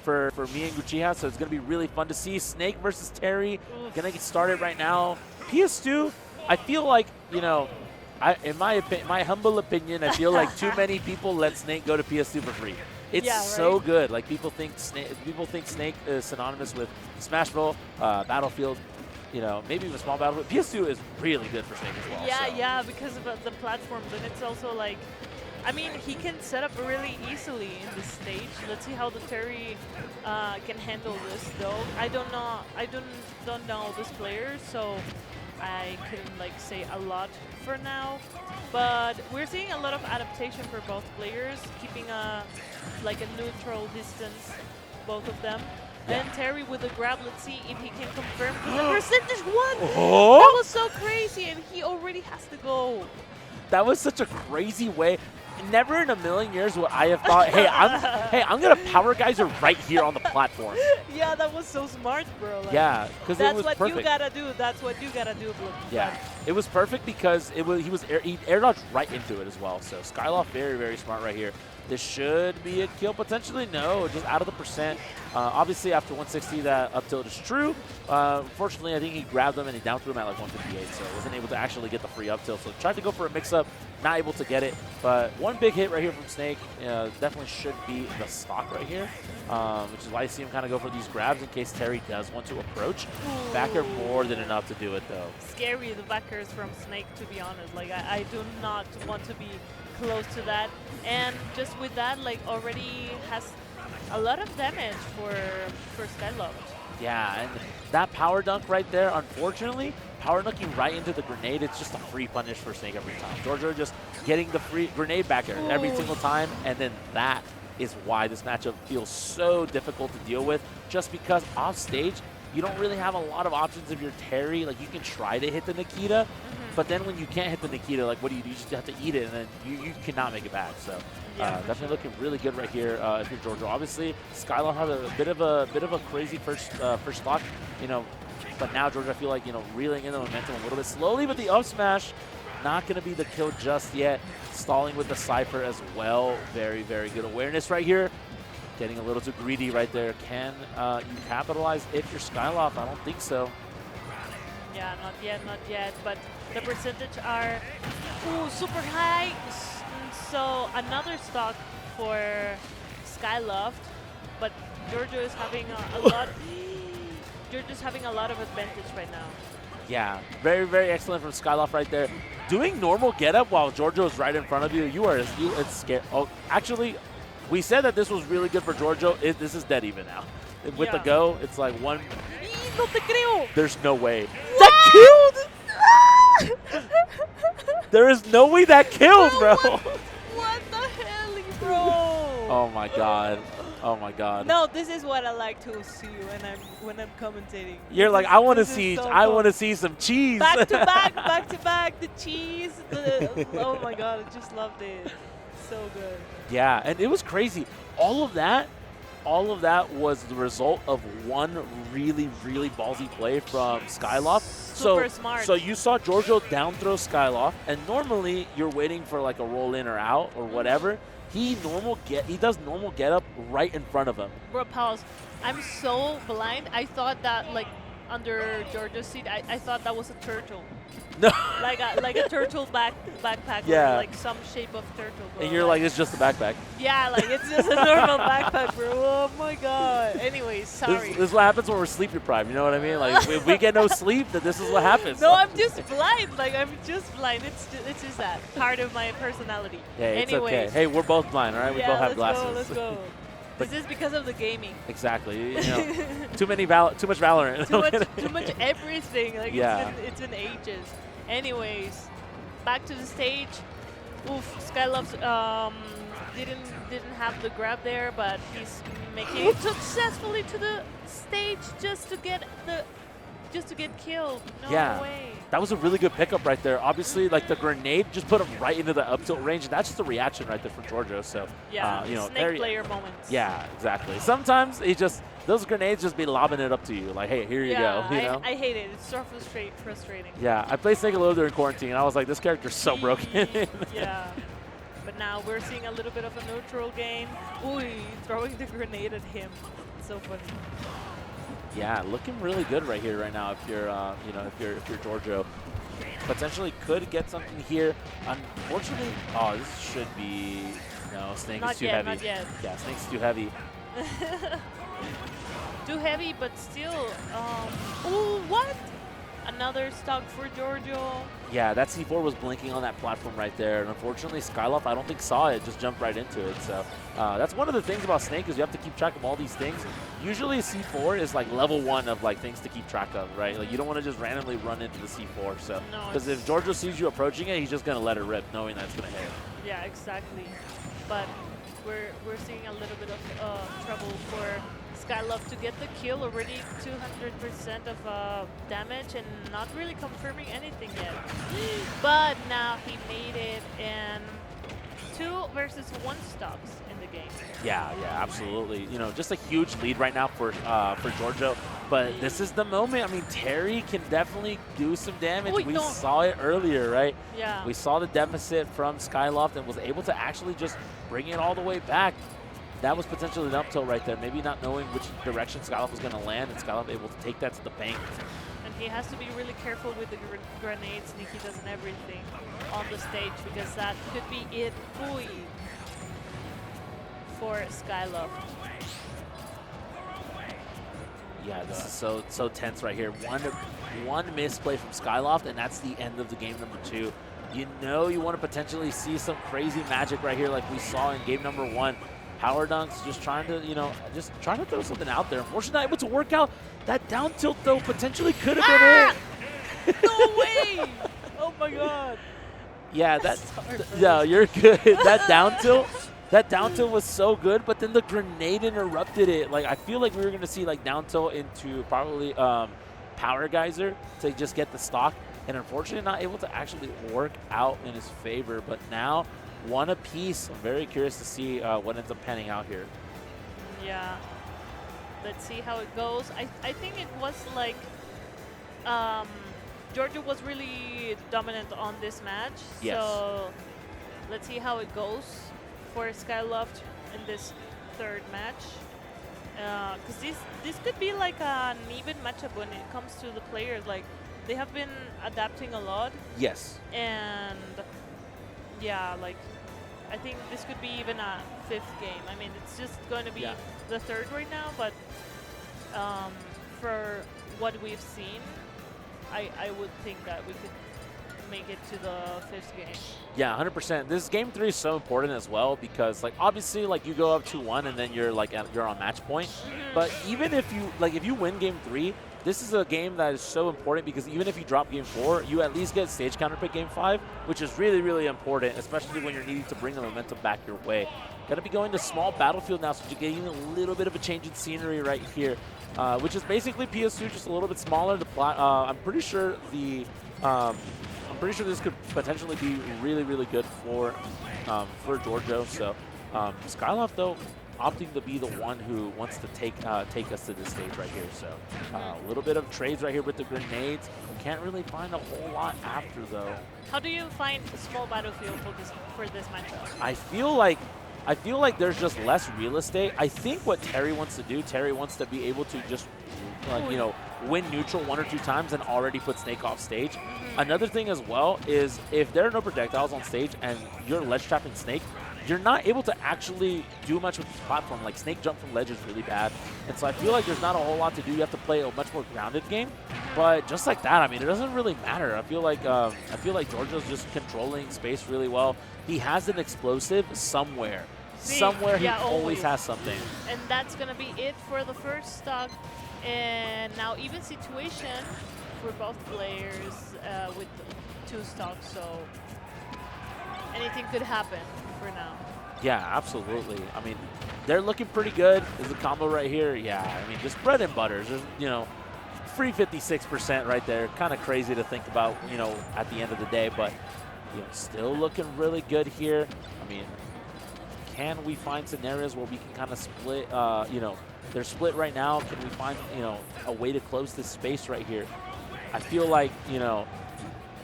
for me and Uchiha, so it's going to be really fun to see. Snake versus Terry, going to get started right now. PS2, I feel like, you know, in my humble opinion, I feel like too many people let Snake go to PS2 for free. It's so good. Like people think Snake is synonymous with Smashville, Battlefield, you know, maybe even small Battlefield. PS2 is really good for Snake as well. Yeah, so. yeah, because of the platforms, and it's also like, I mean, he can set up really easily in this stage. Let's see how the Terry can handle this, though. I don't know this player, so I couldn't like say a lot for now. But we're seeing a lot of adaptation for both players, keeping a neutral distance, both of them. Yeah. And Terry with the grab. Let's see if he can confirm the percentage one. Oh! That was so crazy, and he already has to go. That was such a crazy way. Never in a million years would I have thought, hey, I'm gonna power geyser right here on the platform. Yeah, that was so smart, bro. Like, yeah, because it was perfect. That's what you gotta do. That's what you gotta do, bro. Yeah, it was perfect because he air dodged right into it as well. So Skyloft very, very smart right here. This should be a kill potentially. No, just out of the percent. Obviously, after 160, that up tilt is true. Unfortunately, I think he grabbed him and he down threw him at like 158, so wasn't able to actually get the free up tilt. So tried to go for a mix-up, not able to get it. But one big hit right here from Snake definitely should be the stock right here, which is why I see him kind of go for these grabs in case Terry does want to approach. Ooh. Backer more than enough to do it, though. Scary, the backers from Snake, to be honest. Like, I do not want to be close to that. And just with that, like, already has a lot of damage for Skyloft. Yeah, and that power dunk right there, unfortunately, power dunking right into the grenade, it's just a free punish for Snake every time. Jorjo just getting the free grenade backer every single time, and then that is why this matchup feels so difficult to deal with, just because off stage, you don't really have a lot of options if you're Terry. Like, you can try to hit the Nikita, but then when you can't hit the Nikita, like, what do? You just have to eat it, and then you cannot make it back. So definitely looking really good right here if you're Jorjo. Obviously, Skyloft had a bit of a crazy first stock, you know, but now Jorjo, I feel like, you know, reeling in the momentum a little bit slowly, but the up smash not going to be the kill just yet. Stalling with the Cypher as well. Very, very good awareness right here. Getting a little too greedy right there. Can you capitalize if you're Skyloft? I don't think so. Yeah, not yet. But the percentage are super high. So another stock for Skyloft, but Jorjo is having a lot. Jorjo's having a lot of advantage right now. Yeah, very, very excellent from Skyloft right there. Doing normal get up while Jorjo is right in front of you. It's scary. Oh, actually, we said that this was really good for Jorjo. This is dead even now. With the go, it's like one. No te creo. There's no way. That killed! There is no way that killed, bro. What the hell, bro? Oh my god. Oh my god. No, this is what I like to see when I'm commentating. You're like, I want to see some cheese. Back to back, the cheese. Oh my god, I just loved it. So good. Yeah, and it was crazy. All of that was the result of one really, really ballsy play from Skyloft. Super smart. So you saw Jorjo down throw Skyloft, and normally you're waiting for like a roll in or out or whatever. He does normal get up right in front of him. Bro, pause. I'm so blind. I thought that like under Jorjo's seat, I thought that was a turtle. No. like a turtle backpack. Yeah. Or like some shape of turtle. Bro. And you're like, it's just a backpack. Yeah, like it's just a normal backpack, bro. Oh my god. Anyways, sorry. This is what happens when we're sleep deprived. You know what I mean? Like if we get no sleep, then this is what happens. No, I'm just blind. Like I'm just blind. It's just that part of my personality. Hey, it's Anyways. okay. Hey, we're both blind, all right? We both have glasses. Let's go. This is because of the gaming. Exactly. You know, too much Valorant. too much everything. Like it's been ages. Anyways, back to the stage. Oof, Skyloft didn't have the grab there, but he's making it successfully to the stage just to get killed. No way. That was a really good pickup right there. Obviously, like the grenade just put him right into the up tilt range, and that's just a reaction right there from Jorjo. So yeah, you know, Snake player moments. Yeah, exactly. Sometimes those grenades just be lobbing it up to you, like, hey, here you go. You know? I hate it. It's so frustrating. Yeah, I played Snake a little during quarantine, and I was like, this character's so broken. Yeah. But now we're seeing a little bit of a neutral gain. Ooh, throwing the grenade at him. so funny. Yeah, looking really good right here right now. If you're, you know, if you're Jorjo, potentially could get something here. Unfortunately, oh, this should be no. Snake is too heavy. Not yet. Yeah, Snake's too heavy. Too heavy, but still. Oh, what? Another stock for Jorjo. Yeah, that C4 was blinking on that platform right there, and unfortunately, Skyloft I don't think saw it. Just jumped right into it. So that's one of the things about Snake is you have to keep track of all these things. Usually, C4 is like level 1 of like things to keep track of, right? Like you don't want to just randomly run into the C4. So because if Jorjo sees you approaching it, he's just gonna let it rip, knowing that it's gonna hit. Yeah, exactly. But we're seeing a little bit of trouble for Skyloft to get the kill, already 200% of damage and not really confirming anything yet. But now he made it, and 2 versus 1 stops in the game. Yeah, absolutely. You know, just a huge lead right now for Jorjo. But this is the moment. I mean, Terry can definitely do some damage. We saw it earlier, right? Yeah. We saw the deficit from Skyloft and was able to actually just bring it all the way back. That was potentially an up tilt right there. Maybe not knowing which direction Skyloft was going to land, and Skyloft able to take that to the bank. And he has to be really careful with the grenades, sneaky does and everything on the stage, because that could be it for Skyloft. Yeah, this is so tense right here. One misplay from Skyloft, and that's the end of the game number 2. You know you want to potentially see some crazy magic right here like we saw in game number 1. Power dunks, just trying to, you know, just trying to throw something out there. Unfortunately, not able to work out. That down tilt, though, potentially could have been it. No way! Oh, my God. Yeah, no, you're good. That down tilt was so good, but then the grenade interrupted it. Like, I feel like we were going to see, like, down tilt into probably Power Geyser to just get the stock. And unfortunately, not able to actually work out in his favor. But now, 1 apiece. I'm very curious to see what ends up panning out here. Yeah. Let's see how it goes. I think it was like Jorjo was really dominant on this match. Yes. So let's see how it goes for Skyloft in this 3rd match. Because this could be like an even matchup when it comes to the players. Like, they have been adapting a lot. Yes. And yeah, like, I think this could be even a 5th game. I mean, it's just going to be the 3rd right now, but for what we've seen, I would think that we could make it to the 5th game. Yeah, 100%. This game 3 is so important as well because, like, obviously, like, you go up 2-1 and then you're like you're on match point. But even if you win game 3, this is a game that is so important because even if you drop game 4, you at least get stage counter pick game 5, which is really, really important, especially when you're needing to bring the momentum back your way. Got to be going to small battlefield now, so you're getting a little bit of a change in scenery right here, which is basically PS2 just a little bit smaller. I'm pretty sure this could potentially be really, really good for Jorjo. So Skyloft, though, opting to be the one who wants to take us to this stage right here. So a little bit of trades right here with the grenades. Can't really find a whole lot after, though. How do you find a small battlefield for this matchup? I feel like there's just less real estate. I think what Terry wants to do, Terry wants to be able to just, you know, win neutral 1 or 2 times and already put Snake off stage. Another thing as well is if there are no projectiles on stage and you're ledge trapping Snake, you're not able to actually do much with this platform. Like, Snake jump from ledge is really bad. And so I feel like there's not a whole lot to do. You have to play a much more grounded game. But just like that, I mean, it doesn't really matter. I feel like Jorjo's just controlling space really well. He has an explosive somewhere. Somewhere he always has something. And that's going to be it for the first stock. And now even situation for both players with 2 stocks. So anything could happen for now. Yeah, absolutely. I mean, they're looking pretty good. There's a combo right here. Yeah, I mean, just bread and butter. There's, you know, free 56% right there. Kind of crazy to think about, you know, at the end of the day. But, you know, still looking really good here. I mean, can we find scenarios where we can kind of split, you know, they're split right now. Can we find, you know, a way to close this space right here? I feel like, you know,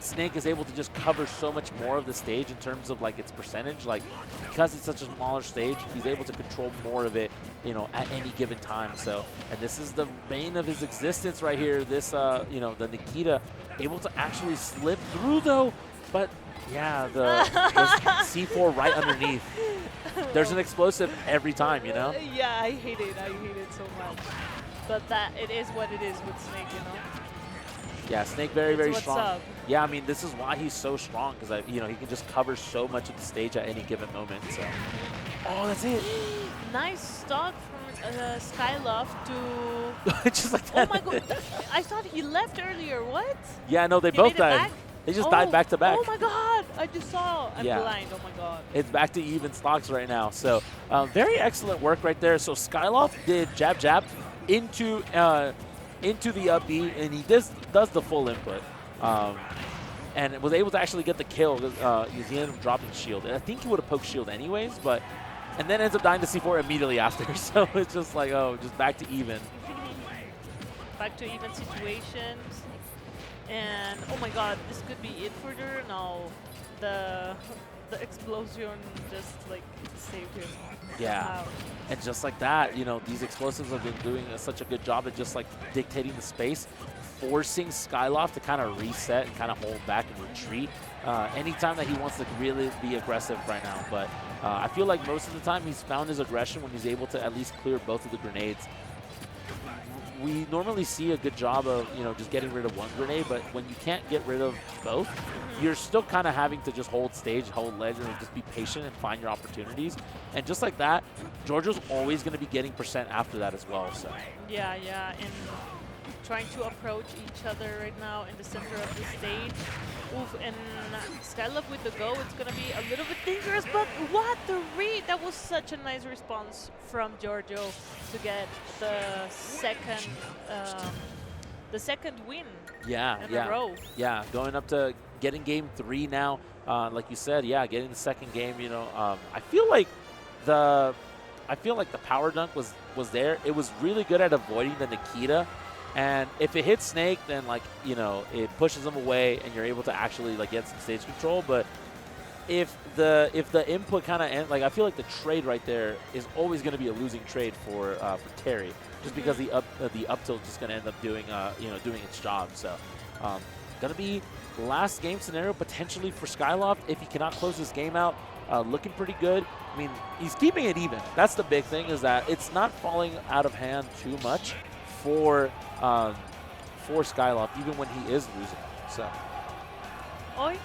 Snake is able to just cover so much more of the stage in terms of like its percentage. Like, because it's such a smaller stage, he's able to control more of it you know, at any given time. So, and this is the bane of his existence right here. This, you know, the Nikita able to actually slip through though, but yeah, the C4 right underneath. There's an explosive every time, you know? Yeah, I hate it. I hate it so much. But that it is what it is with Snake, you know? Yeah, Snake very strong. Up. Yeah, I mean, this is why he's so strong, because, you know, he can just cover so much of the stage at any given moment, so. Oh, that's it. Nice stock from Skyloft to... Just like that. Oh my god, I thought he left earlier, what? Yeah, no, they He both made it died. back? They just died back to back. Oh my god, I just saw. I'm Yeah. blind, oh my god. It's back to even stocks right now. So very excellent work right there. So Skyloft did jab into the up B, and he does the full input. And was able to actually get the kill. He ended up dropping shield. And I think he would have poked shield anyways, and then ends up dying to C4 immediately after. So it's just like, oh, just back to even. Back to even situations. And oh my god, this could be it for her. No, the explosion just like saved him. Yeah. Wow. And just like that, you know, these explosives have been doing such a good job at just like dictating the space, forcing Skyloft to kind of reset and kind of hold back and retreat anytime that he wants to really be aggressive right now. But I feel like most of the time he's found his aggression when he's able to at least clear both of the grenades. We normally see a good job of, you know, just getting rid of one grenade, but when you can't get rid of both, you're still kind of having to just hold stage, hold ledge, and just be patient and find your opportunities. And just like that, Jorjo's always going to be getting percent after that as well. So Yeah, and trying to approach each other right now in the center of the stage. Oof, and Skyloft with the go, it's going to be a little bit dangerous, but what the read! That was such a nice response from Jorjo to get the second win in a row. Yeah, going up to getting game 3 now. Like you said, yeah, getting the second game, you know, I feel like the power dunk was there. It was really good at avoiding the Nikita. And if it hits Snake, then, like, you know, it pushes him away and you're able to actually, like, get some stage control. But if the input kind of ends, like, I feel like the trade right there is always going to be a losing trade for Terry, just because the up tilt is just going to end up doing doing its job. So going to be last game scenario potentially for Skyloft if he cannot close this game out. Looking pretty good. I mean, he's keeping it even. That's the big thing, is that it's not falling out of hand too much for Skyloft, even when he is losing. So Oi.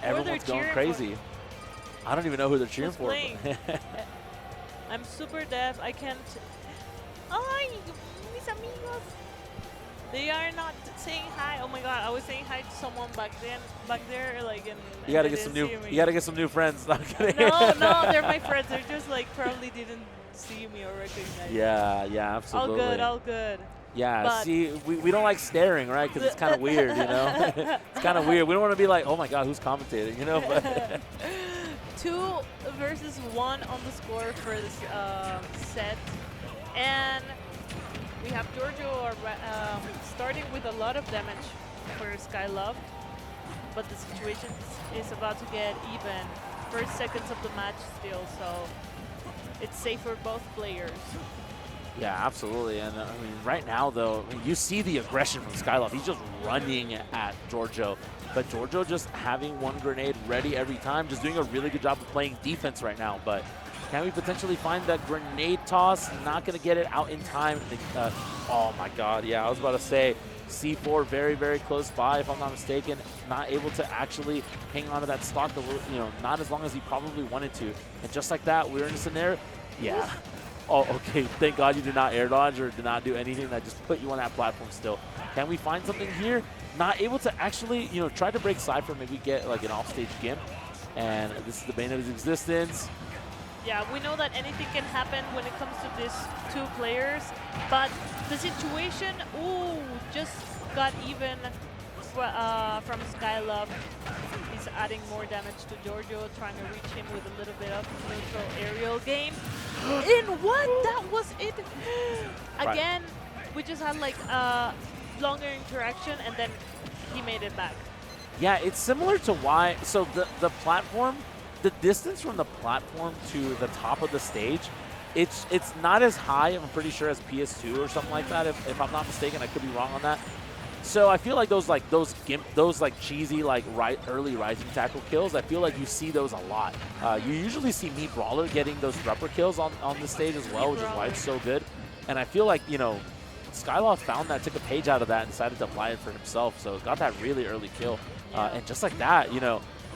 everyone's going crazy. I don't even know who they're cheering for. I'm super deaf. I can't. Oi, mis amigos. They are not saying hi. Oh my god, I was saying hi to someone back there, like, and you gotta get some new. You gotta get some new friends. No, they're my friends. They're just like probably didn't see me or recognize me. Yeah, absolutely. All good. Yeah, but see, we don't like staring, right? Because it's kind of weird, you know? It's kind of weird. We don't want to be like, oh my god, who's commentating, you know? But 2 versus 1 on the score for this set. And we have Jorjo starting with a lot of damage for Skyloft. But the situation is about to get even. First seconds of the match still, so it's safe for both players. yeah, absolutely. And I mean, right now, though, I mean, you see the aggression from Skyloft. He's just running at Jorjo. But Jorjo just having one grenade ready every time, just doing a really good job of playing defense right now. But can we potentially find that grenade toss? Not going to get it out in time. Oh, my God. Yeah, I was about to say C4 very close by, if I'm not mistaken. Not able to actually hang on to that stock, you know, not as long as he probably wanted to. And just like that, we're in a scenario. Yeah. Oh, okay. Thank God you did not air dodge or did not do anything that just put you on that platform still. Can we find something here? Not able to actually, you know, try to break Cypher, maybe get like an offstage gimp. And this is the bane of his existence. Yeah, we know that anything can happen when it comes to these 2 players, but the situation, just got even from Skyloft. He's adding more damage to Jorjo, trying to reach him with a little bit of neutral aerial game. In what? That was it. Again, we just had like a longer interaction, and then he made it back. Yeah, it's similar to why. So the platform, the distance from the platform to the top of the stage It's not as high, I'm pretty sure, as PS2 or something like that. If I'm not mistaken, I could be wrong on that. So I feel like those cheesy early rising tackle kills. I feel like you see those a lot. You usually see Meat Brawler getting those grupper kills on this stage as well, which is why it's so good. And I feel like Skyloft found that, took a page out of that, and decided to apply it for himself. So got that really early kill, and just like that,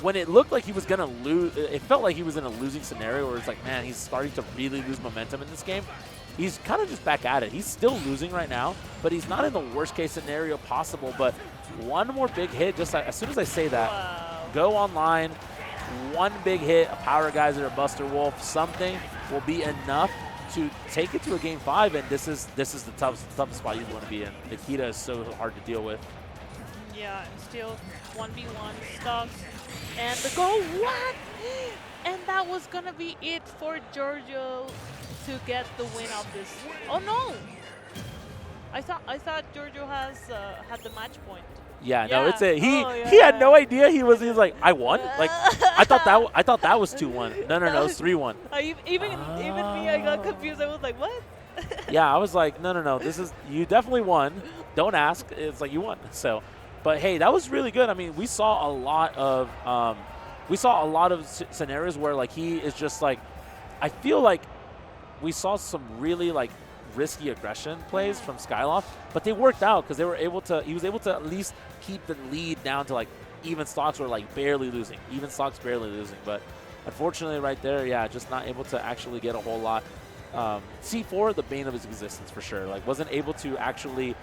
when it looked like he was gonna lose, it felt like he was in a losing scenario where it's like, man, he's starting to really lose momentum in this game. He's kind of just back at it. He's still losing right now, but he's not in the worst case scenario possible. But one more big hit, just as soon as I say that, go online, one big hit, a Power Geyser, a Buster Wolf, something will be enough to take it to a game 5, and this is the toughest spot you want to be in. Nikita is so hard to deal with. Yeah, and still 1v1 stocks. And the goal, what? And that was gonna be it for Jorjo to get the win of this. Oh no! I thought Jorjo has had the match point. Yeah, no, it's a he had no idea he was like, I won. Like I thought that was 2-1. No, it's 3-1. Even me, I got confused. I was like, what? Yeah, I was like, no, this is, you definitely won. Don't ask. It's like you won. So, but hey, that was really good. I mean, we saw a lot of scenarios where like he is just like, I feel like we saw some really like risky aggression plays from Skyloft, but they worked out because he was able to at least keep the lead down to like even stocks were like barely losing. Even stocks barely losing, but unfortunately right there, yeah, just not able to actually get a whole lot. C4, the bane of his existence for sure. Like wasn't able to actually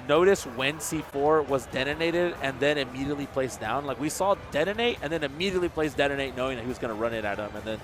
notice when C4 was detonated and then immediately placed down. Like we saw detonate and then immediately place detonate knowing that he was going to run it at him, and then